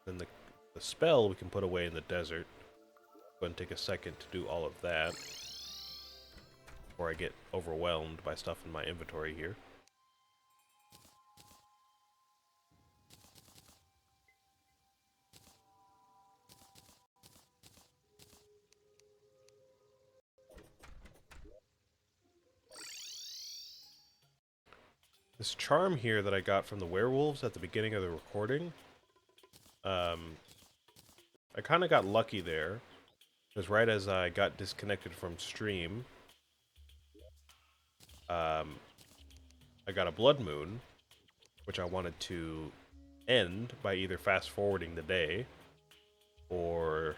Then the spell we can put away in the desert. Go ahead and take a second to do all of that before I get overwhelmed by stuff in my inventory here. This charm here that I got from the werewolves at the beginning of the recording, I kind of got lucky there, because right as I got disconnected from stream, I got a blood moon, which I wanted to end by either fast forwarding the day or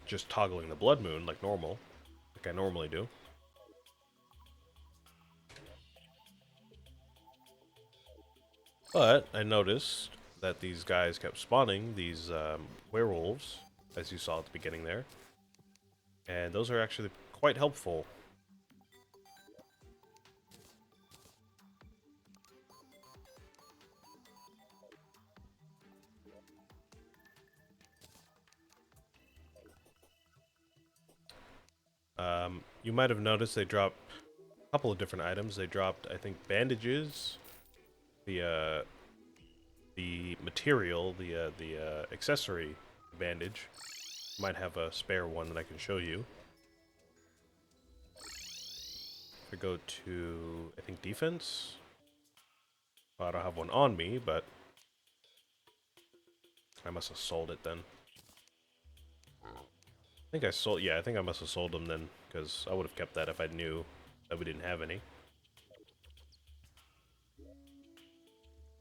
just toggling the blood moon like normal, like I normally do. But I noticed that these guys kept spawning, these werewolves, as you saw at the beginning there. And those are actually quite helpful. You might have noticed they dropped a couple of different items. They dropped, I think, bandages, the material, the accessory bandage. Might have a spare one that I can show you. If I go to, I think, defense. Well, I don't have one on me, but I must have sold it then. I think I sold, yeah, I think I must have sold them then, because I would have kept that if I knew that we didn't have any.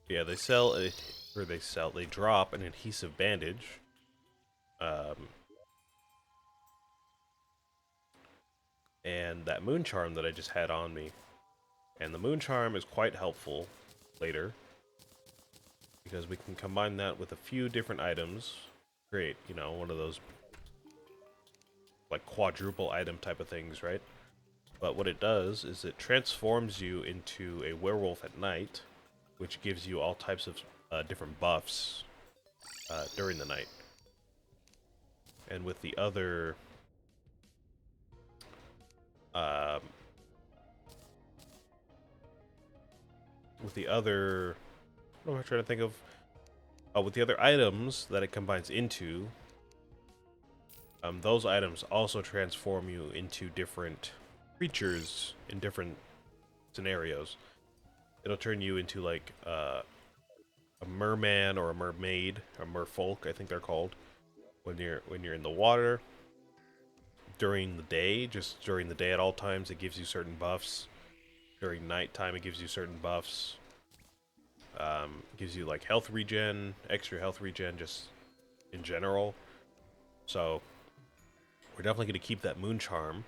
Yeah, they sell, they drop an adhesive bandage. And that moon charm that I just had on me. And the moon charm is quite helpful later, because we can combine that with a few different items. Create, you know, one of those like quadruple item type of things, right? But what it does is it transforms you into a werewolf at night, which gives you all types of different buffs during the night. And with the other um, what am I trying to think of? Oh, with the other items that it combines into, those items also transform you into different creatures in different scenarios. It'll turn you into like a merman or a mermaid, a merfolk, I think they're called, when you're in the water. During the day, just during the day at all times, it gives you certain buffs. During nighttime, it gives you certain buffs. Gives you like health regen, extra health regen, just in general. So we're definitely going to keep that moon charm.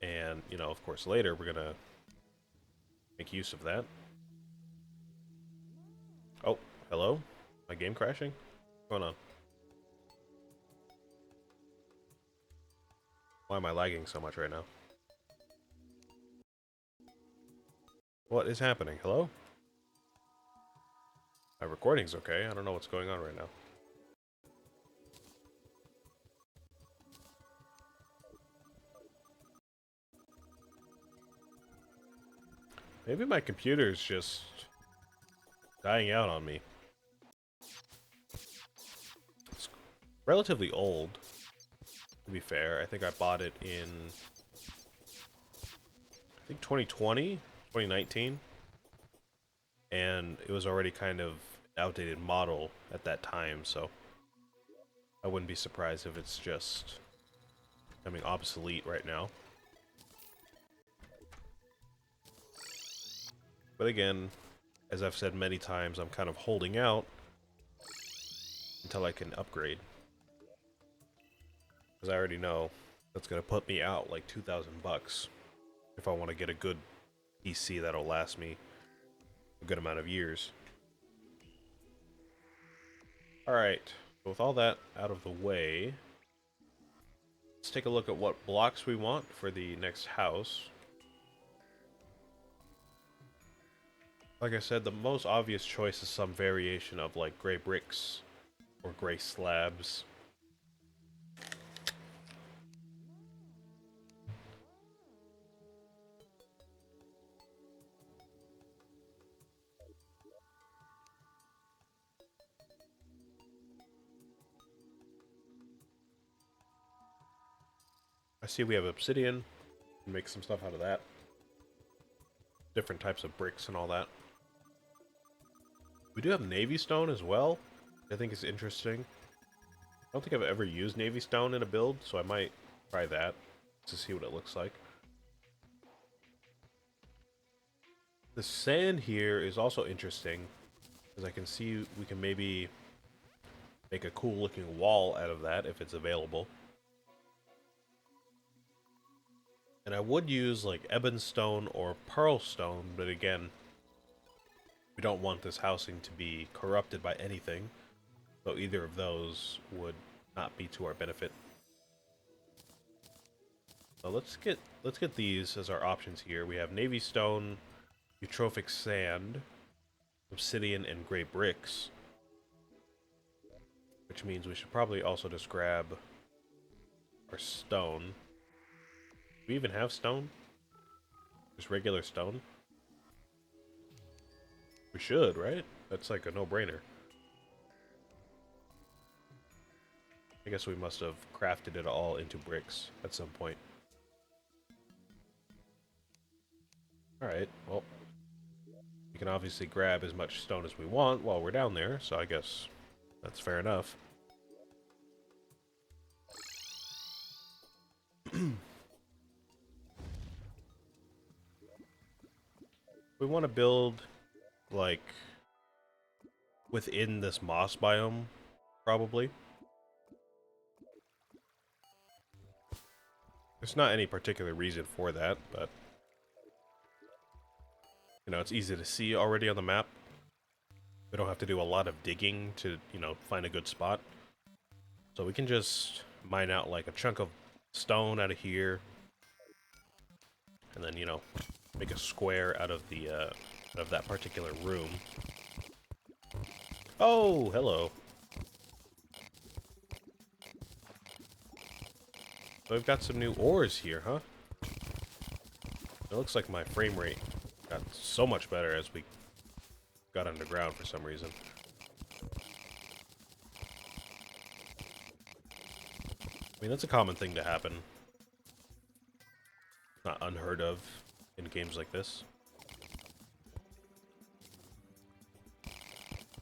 And, you know, of course, later we're going to make use of that. Oh, hello? My game crashing? What's going on? Why am I lagging so much right now? What is happening? Hello? My recording's okay. I don't know what's going on right now. Maybe my computer's just dying out on me. It's relatively old, to be fair. I think I bought it in, I think 2020, 2019. And it was already kind of outdated model at that time, so I wouldn't be surprised if it's just becoming obsolete right now. But again, as I've said many times, I'm kind of holding out until I can upgrade. Because I already know that's going to put me out like 2,000 bucks if I want to get a good PC that'll last me a good amount of years. Alright, so with all that out of the way, let's take a look at what blocks we want for the next house. Like I said, the most obvious choice is some variation of like gray bricks or gray slabs. I see we have obsidian. Make some stuff out of that. Different types of bricks and all that. We do have navy stone as well. I think is interesting. I don't think I've ever used navy stone in a build, so I might try that to see what it looks like. The sand here is also interesting, because I can see we can maybe make a cool looking wall out of that if it's available. And I would use like ebon stone or pearl stone, but again, we don't want this housing to be corrupted by anything, so either of those would not be to our benefit. So let's get these as our options here. We have navy stone, eutrophic sand, obsidian, and gray bricks, which means we should probably also just grab our stone. Do we even have stone? Just regular stone? We should, right? That's like a no-brainer. I guess we must have crafted it all into bricks at some point. Alright, well, we can obviously grab as much stone as we want while we're down there, so I guess that's fair enough. We want to build, like, within this moss biome, probably. There's not any particular reason for that, but you know, it's easy to see already on the map. We don't have to do a lot of digging to, you know, find a good spot. So we can just mine out like a chunk of stone out of here, and then, you know, make a square out of the of that particular room. Oh, hello. So we've got some new ores here, huh? It looks like my frame rate got so much better as we got underground for some reason. I mean, that's a common thing to happen. Not unheard of in games like this.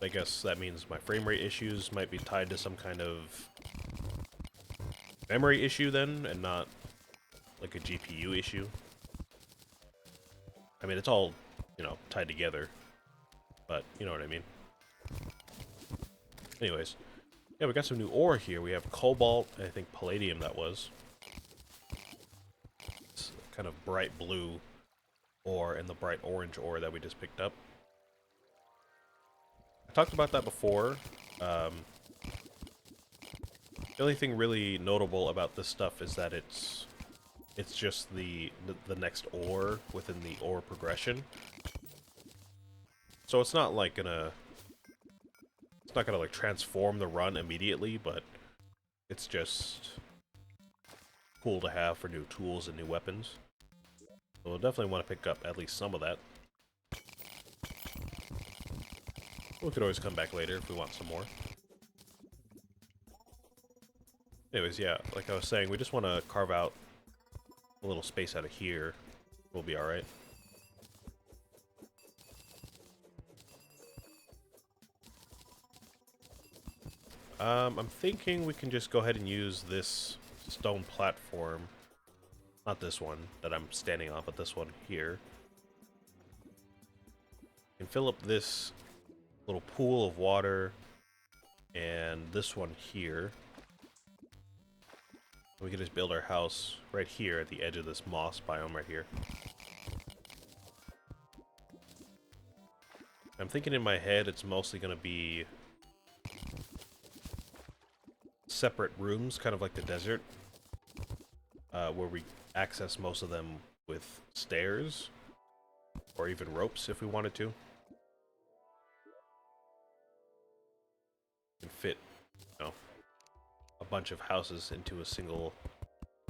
I guess that means my frame rate issues might be tied to some kind of memory issue then, and not like a GPU issue. I mean, it's all, you know, tied together, but you know what I mean. Anyways, yeah, we got some new ore here. We have cobalt, and I think palladium that was. It's kind of bright blue ore and the bright orange ore that we just picked up. I talked about that before. The only thing really notable about this stuff is that it's just the next ore within the ore progression. So it's not like gonna like transform the run immediately, but it's just cool to have for new tools and new weapons. So we'll definitely want to pick up at least some of that. We could always come back later if we want some more. Anyways, yeah, like I was saying, we just want to carve out a little space out of here. We'll be alright. I'm thinking we can just go ahead and use this stone platform. Not this one that I'm standing on, but this one here. And fill up this little pool of water and this one here. We can just build our house right here at the edge of this moss biome right here. I'm thinking in my head it's mostly going to be separate rooms, kind of like the desert, where we access most of them with stairs, or even ropes if we wanted to. can fit, you know, a bunch of houses into a single,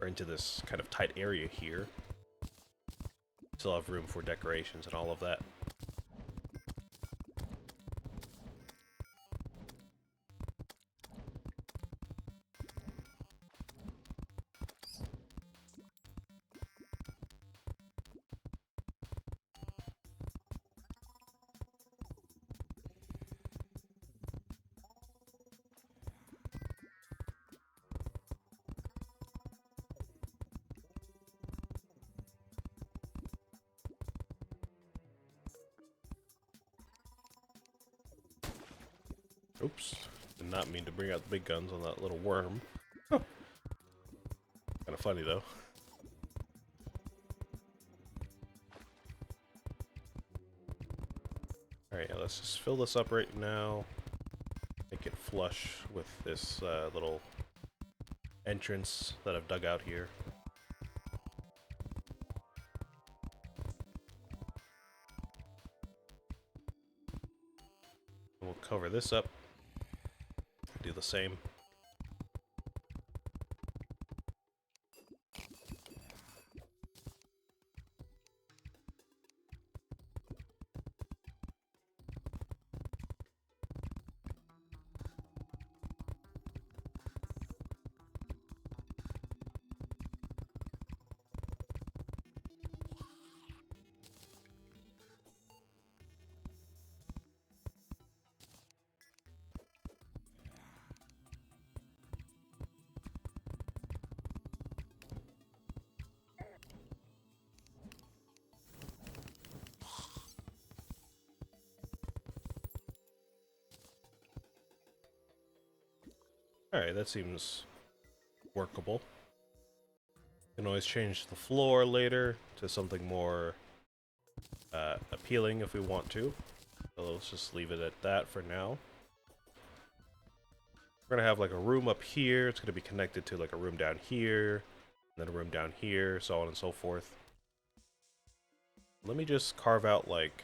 or into this kind of tight area here. Still have room for decorations and all of that. Oops. Did not mean to bring out the big guns on that little worm. Kind of funny, though. Alright, yeah, let's just fill this up right now. Make it flush with this little entrance that I've dug out here. We'll cover this up. Do the same. Alright, that seems workable. Can always change the floor later to something more appealing if we want to. So let's just leave it at that for now. We're gonna have like a room up here. It's gonna be connected to like a room down here, and then a room down here, so on and so forth. Let me just carve out like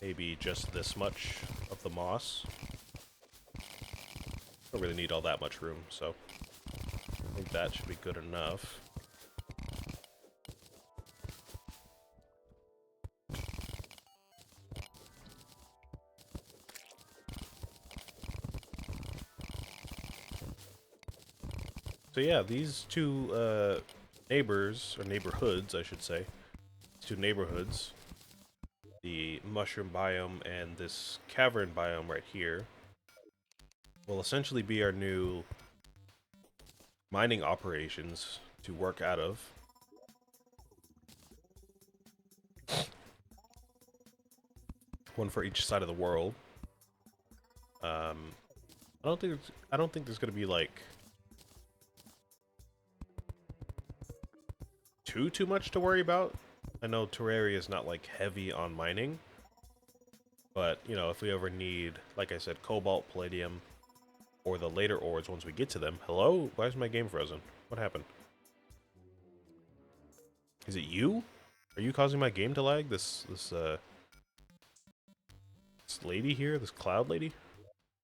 maybe just this much of the moss. Don't really need all that much room, so I think that should be good enough. So yeah, these two neighbors, or neighborhoods, I should say, these two neighborhoods, the mushroom biome and this cavern biome right here, will essentially be our new mining operations to work out of. One for each side of the world. I don't think there's gonna be like too much to worry about. I know Terraria is not like heavy on mining, but you know, if we ever need, like I said, cobalt, palladium, or the later ores once we get to them. Hello? Why is my game frozen? What happened? Is it you? Are you causing my game to lag? This lady here, this cloud lady? Is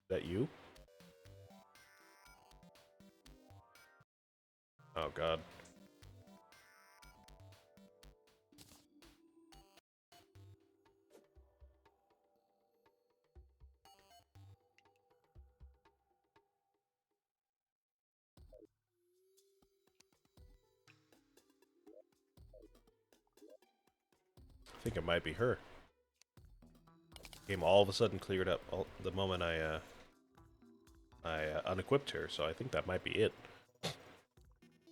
that you? Oh god. I think it might be her. Game all of a sudden cleared up the moment I unequipped her, so I think that might be it.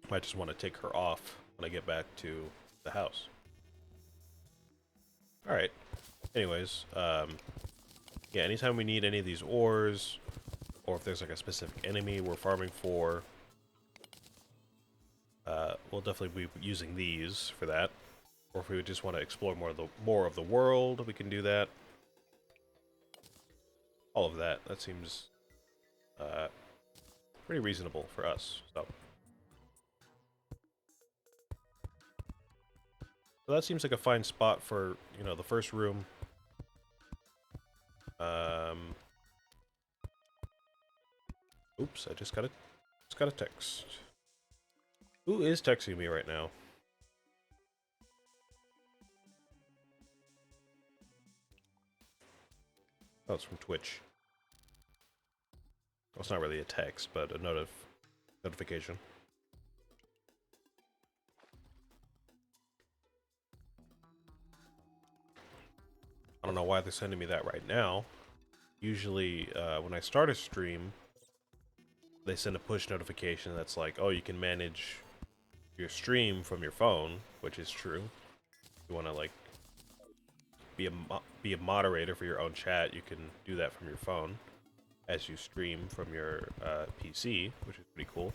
Might just want to take her off when I get back to the house. Alright. Anyways, yeah, anytime we need any of these ores, or if there's like a specific enemy we're farming for, we'll definitely be using these for that. Or if we just want to explore more of the world, we can do that. All of that. That seems pretty reasonable for us. So that seems like a fine spot for, you know, the first room. Oops, I just got a text. Who is texting me right now? Oh, it's from Twitch. Well, it's not really a text, but a notification. I don't know why they're sending me that right now. Usually, when I start a stream, they send a push notification that's like, oh, you can manage your stream from your phone, which is true. You want to like be a moderator for your own chat, you can do that from your phone as you stream from your PC, which is pretty cool.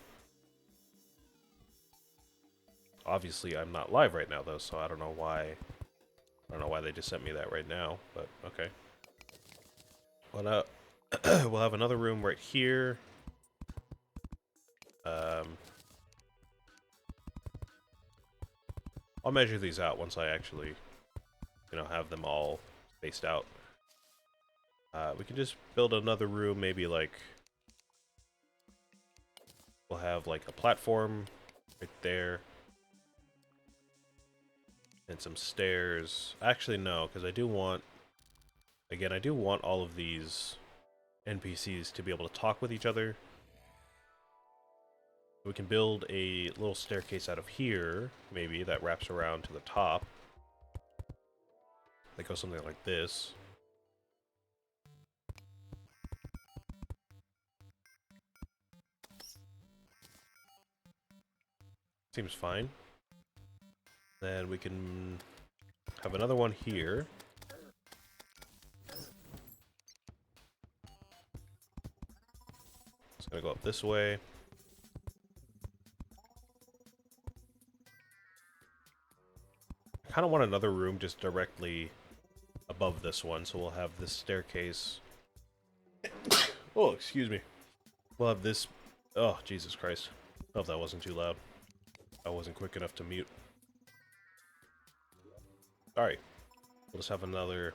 Obviously, I'm not live right now though, so I don't know why. I don't know why they just sent me that right now, but okay. Well, we'll have another room right here. I'll measure these out once I actually, have them all spaced out. We can just build another room, maybe like we'll have like a platform right there and some stairs. Actually, no, because I do want all of these NPCs to be able to talk with each other. We can build a little staircase out of here, maybe, that wraps around to the top. That goes something like this. Seems fine. Then we can have another one here. It's gonna go up this way. I kind of want another room just directly above this one, so we'll have this staircase. Oh, excuse me. We'll have this. Oh, Jesus Christ. I hope that wasn't too loud. I wasn't quick enough to mute. Sorry. We'll just have another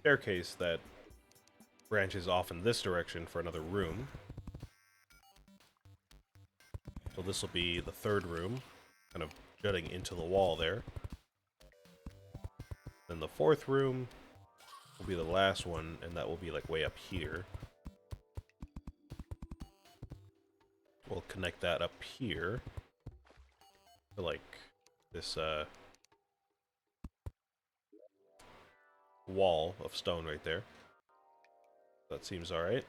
staircase that branches off in this direction for another room. So this will be the third room, kind of jutting into the wall there. Then the fourth room will be the last one, and that will be like way up here. We'll connect that up here to like this wall of stone right there. That seems alright.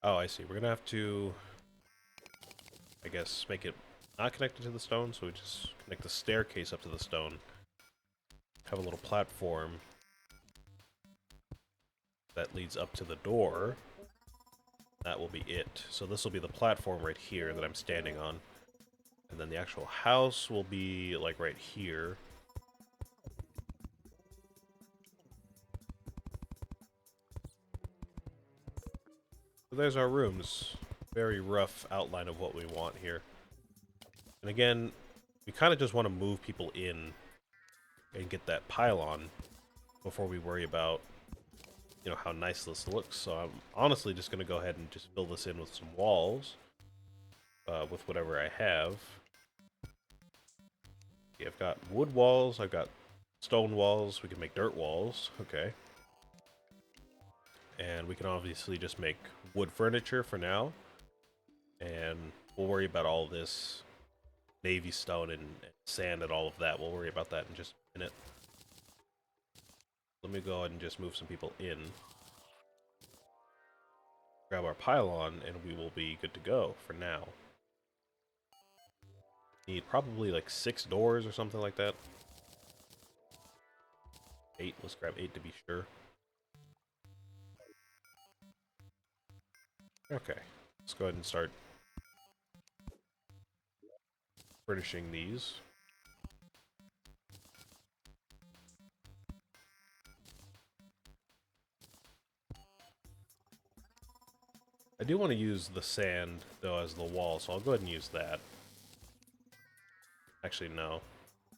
Oh, I see. We're gonna have to, I guess, make it not connected to the stone, so we just connect the staircase up to the stone. Have a little platform that leads up to the door. That will be it. So this will be the platform right here that I'm standing on. And then the actual house will be like right here. So there's our rooms. Very rough outline of what we want here. And again, we kind of just want to move people in and get that pylon before we worry about, how nice this looks. So I'm honestly just going to go ahead and just fill this in with some walls. With whatever I have. Yeah, I've got wood walls, I've got stone walls, we can make dirt walls, okay. And we can obviously just make wood furniture for now. And we'll worry about all this navy stone and sand and all of that. We'll worry about that in just a minute. Let me go ahead and just move some people in. Grab our pylon and we will be good to go for now. Need probably like 6 doors or something like that. 8, let's grab 8 to be sure. Okay, let's go ahead and start furnishing these. I I do want to use the sand, though, as the wall, so I'll go ahead and use that. Actually, no.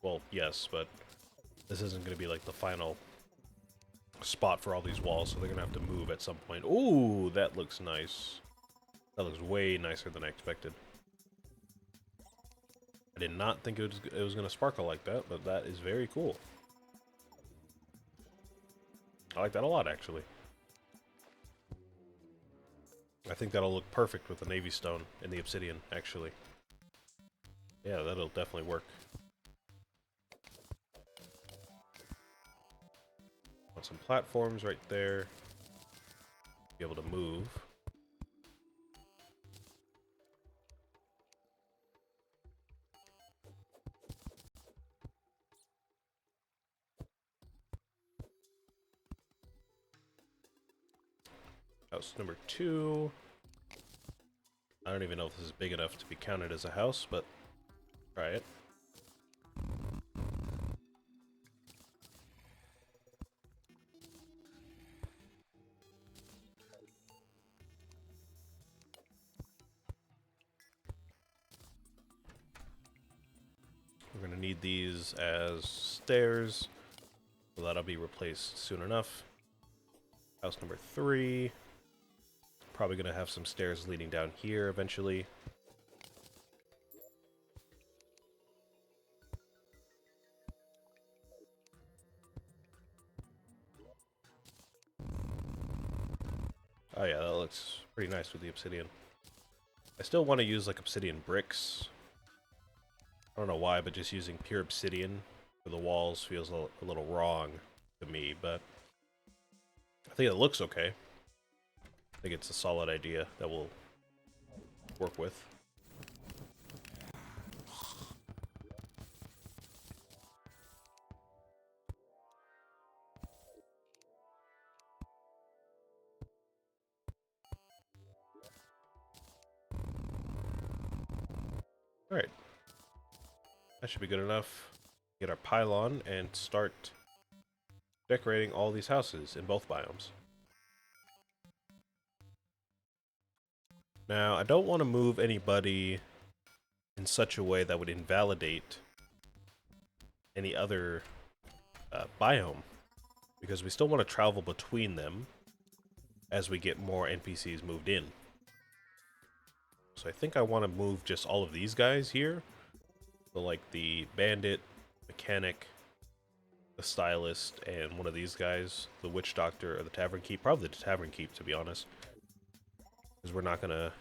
Well, yes, but this isn't going to be like the final spot for all these walls, so they're going to have to move at some point. Ooh, that looks nice. That looks way nicer than I expected. I did not think it was going to sparkle like that, but that is very cool. I like that a lot, actually. I think that'll look perfect with the navy stone and the obsidian, actually. Yeah, that'll definitely work. Want some platforms right there. Be able to move. House number 2. I don't even know if this is big enough to be counted as a house, but try it. We're going to need these as stairs, so that'll be replaced soon enough. House number 3. Probably going to have some stairs leading down here eventually. Oh yeah, that looks pretty nice with the obsidian. I still want to use like obsidian bricks. I don't know why, but just using pure obsidian for the walls feels a little wrong to me, but I think it looks okay. I think it's a solid idea that we'll work with. Alright. That should be good enough. Get our pylon and start decorating all these houses in both biomes. Now, I don't want to move anybody in such a way that would invalidate any other biome, because we still want to travel between them as we get more NPCs moved in. So I think I want to move just all of these guys here. So like the bandit, mechanic, the stylist, and one of these guys, the witch doctor or the tavern keep. Probably the tavern keep, to be honest, because we're not gonna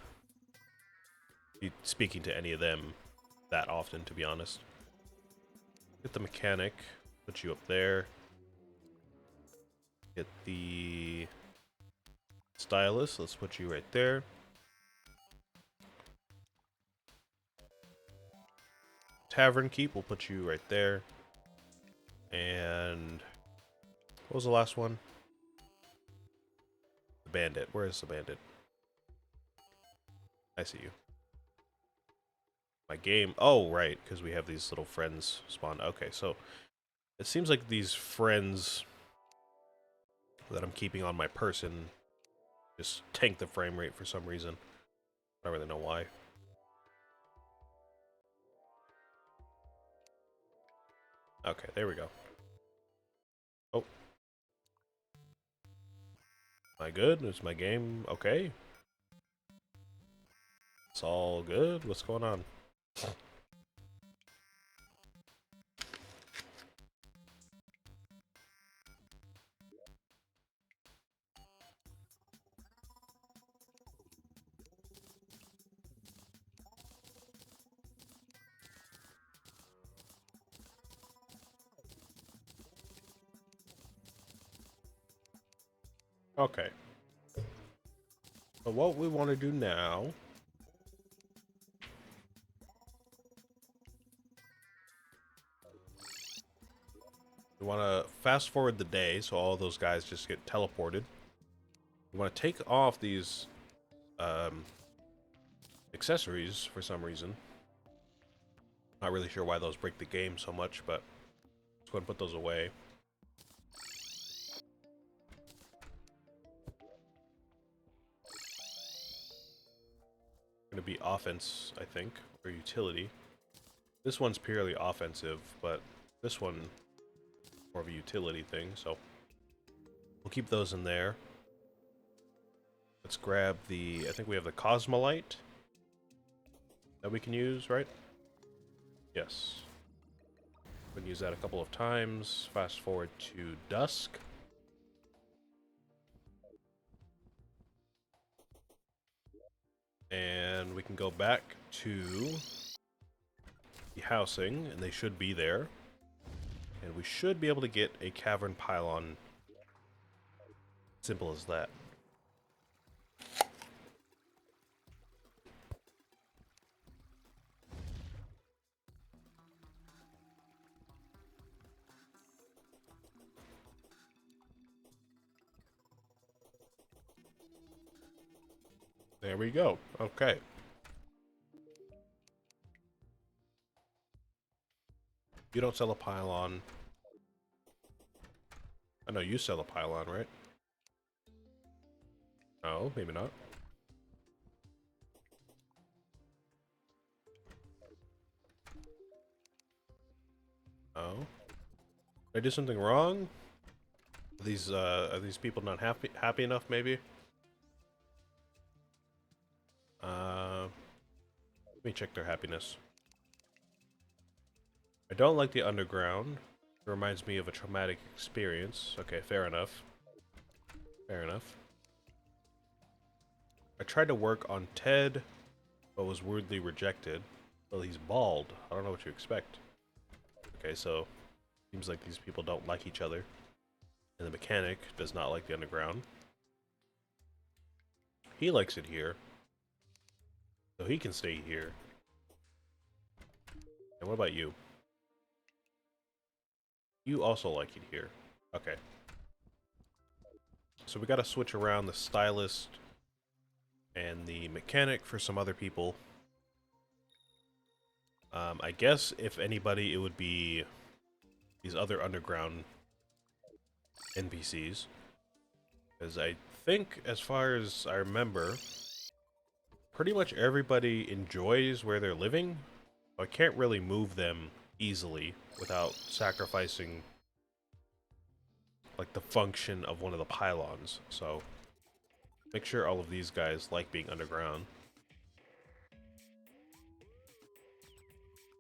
be speaking to any of them that often, to be honest. Get the mechanic, put you up there. Get the stylist, let's put you right there. Tavern keep, we'll put you right there. And what was the last one? The bandit. Where is the bandit? I see you. My game. Oh, right, because we have these little friends spawn. Okay, so it seems like these friends that I'm keeping on my person just tank the frame rate for some reason. I don't really know why. Okay, there we go. Oh. Am I good? Is my game okay? It's all good? What's going on? Okay. So what we want to do now we want to fast forward the day so all those guys just get teleported. We want to take off these accessories for some reason. Not really sure why those break the game so much, but let's go ahead and put those away. going to be offense, I think, or utility. This one's purely offensive, but this one more of a utility thing, so we'll keep those in there. Let's grab the, I think we have the Cosmolite that we can use, right? Yes. We can use that a couple of times. Fast forward to dusk. And we can go back to the housing, and they should be there. And we should be able to get a cavern pylon. Simple as that. There we go. Okay. You don't sell a pylon. I know you sell a pylon, right? No, maybe not. Oh. Did I do something wrong? Are these people not happy enough, maybe? Let me check their happiness. I don't like the underground. It reminds me of a traumatic experience. Okay, fair enough. Fair enough. I tried to work on Ted, but was weirdly rejected. Well, he's bald. I don't know what you expect. Okay, so seems like these people don't like each other. And the mechanic does not like the underground. He likes it here. So he can stay here. And what about you? You also like it here. Okay. So we gotta switch around the stylist and the mechanic for some other people. I guess if anybody, it would be these other underground NPCs. Because I think, as far as I remember, pretty much everybody enjoys where they're living. I can't really move them easily without sacrificing like the function of one of the pylons. So make sure all of these guys like being underground.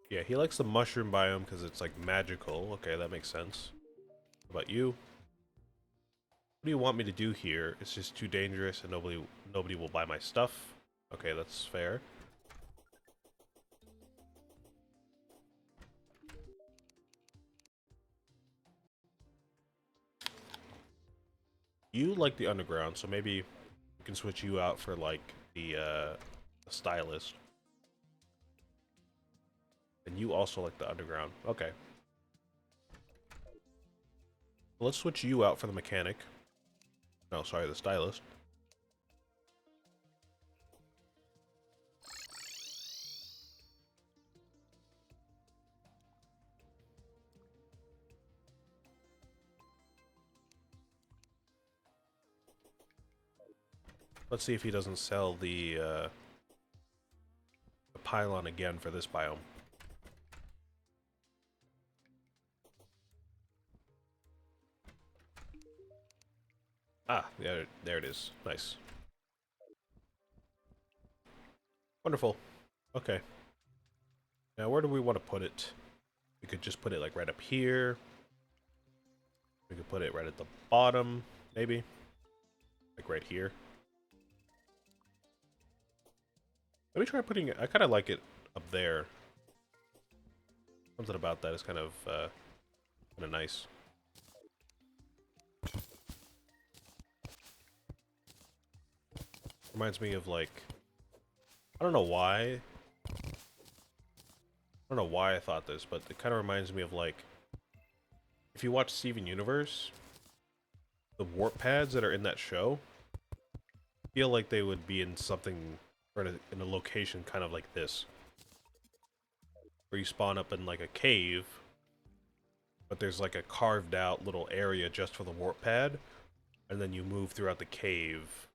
Yeah, he likes the mushroom biome because it's like magical. Okay, that makes sense. What about you? What do you want me to do here? It's just too dangerous and nobody will buy my stuff. Okay, that's fair. You like the underground, so maybe we can switch you out for like the stylist. And you also like the underground. Okay. Let's switch you out for the mechanic. No, sorry, the stylist. Let's see if he doesn't sell the pylon again for this biome. Ah, yeah, there it is. Nice. Wonderful. Okay. Now, where do we want to put it? We could just put it like right up here. We could put it right at the bottom, maybe. Like right here. Let me try putting it. I kind of like it up there. Something about that is kind of nice. Reminds me of like, I don't know why. I don't know why I thought this, but it kind of reminds me of like, if you watch Steven Universe, the warp pads that are in that show feel like they would be in something, or in a location kind of like this. Where you spawn up in like a cave, but there's like a carved out little area just for the warp pad, and then you move throughout the cave.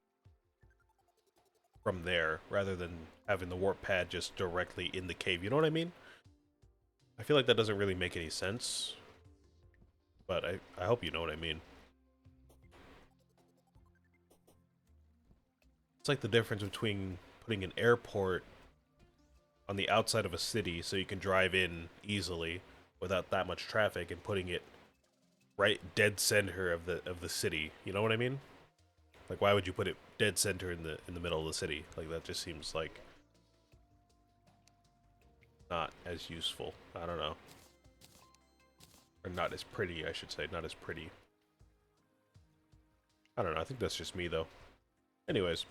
from there rather than having the warp pad just directly in the cave. You know what I mean? I feel like that doesn't really make any sense, but I hope you know what I mean. It's like the difference between putting an airport on the outside of a city so you can drive in easily without that much traffic and putting it right dead center of the city. You know what I mean? Like, why would you put it dead center in the middle of the city? Like, that just seems like not as useful. I don't know. Or not as pretty, I should say. Not as pretty. I don't know. I think that's just me, though. Anyways,